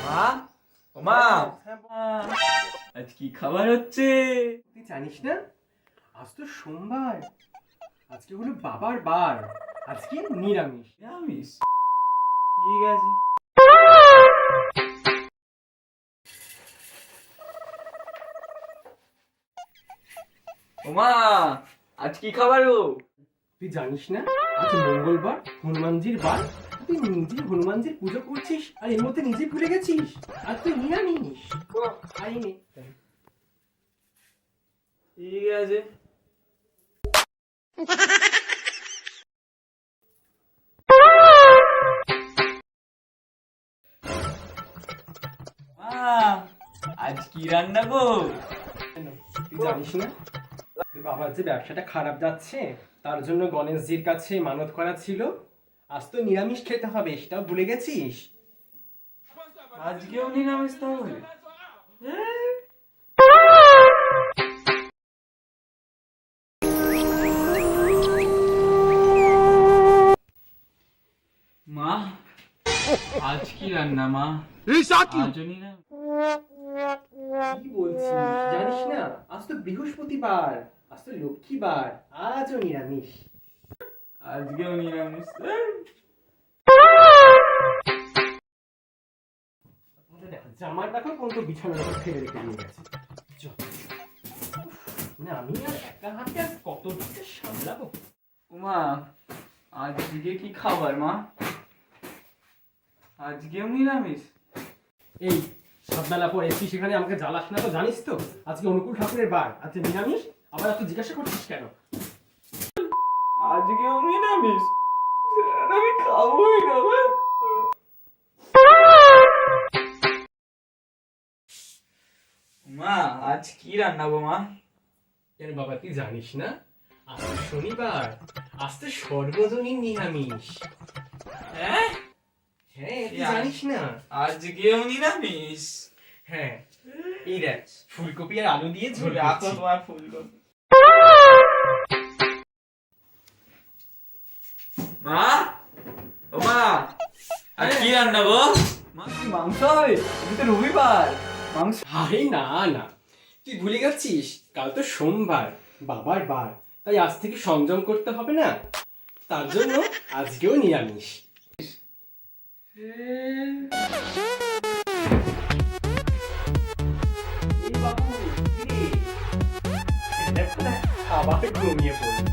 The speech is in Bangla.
মা, ও মা, আজ কি খাবার হচ্ছে? তুই জানিস না আজ তো সোমবার, আজকে হলো বাবার বার, আজকে নিরামিষ। নিরামিষ? ঠিক আছে। ও মা, আজ কি খাবার গো? তুই জানিস না আজ মঙ্গলবার, হনুমানজির বার। তুই নিজে হনুমানজির পুজো করছিস আর এর মধ্যে নিজে ভুলে গেছিস আর তুই নিরামিষ। খাইনি। ঠিক আছে। মা, আজ কি রান্না গো? কেন? তুই জানিস না তোর বাবার যে ব্যবসাটা খারাপ যাচ্ছে, তার জন্য গণেশজির কাছে মানত করা ছিল, আজ তো নিরামিষ খেতে হবে, সেটাও ভুলে গেছিস। আজকেও নিরামিষ তাহলে? মা, আজ কি রান্না মা? আজও নিরামিষ? কি বলছিস জানিস না আজ তো বৃহস্পতিবার, আজ তো লক্ষ্মীবার, আজও নিরামিষ। আজকেও নিরামিষ? জামার দেখো কোন তো বিছানার উপর ফেলে রেখে দিয়ে গেছে। মানে আমি আর একা হাতে আর কতটা সামলাবো। মা, আজকে কি খাবার মা? আজকেও নিরামিষ? এই সন্ধ্যাবেলা পর এসছি, সেখানে আমাকে জ্বালাস না তো, জানিস তো আজকে অনুকূল ঠাকুরের বার, আজকে নিরামিষ, আবার এত জিজ্ঞাসা করছিস কেন? আজকেও নিরামিষ? আমি খাবোই না মা। মা, আজ কি রান্না গো মা? কেন বাবা তুই জানিস না আজ তো শনিবার, আজ তো সর্বজনীন নিরামিষ। হ্যাঁ, হ্যাঁ তুই জানিস না? আজকেও নিরামিষ? হ্যাঁ এই দেখ ফুলকপি আর আলু দিয়ে ঝোল রাখো করছি। তোমার ফুলকপি। মা, ও মা, আজ কি রান্না গো? মা, কি মাংস হবে? আজ তো রবিবার, মাংস। আরে না না, তুই ভুলে গেছিস কাল তো সোমবার, বাবার বার, তাই আজ থেকে সংযম করতে হবে না, তার জন্য আজকেও নিরামিষ। এই বাবু, কি রে? দেখো না, আবার ঘুমিয়ে পড়ল।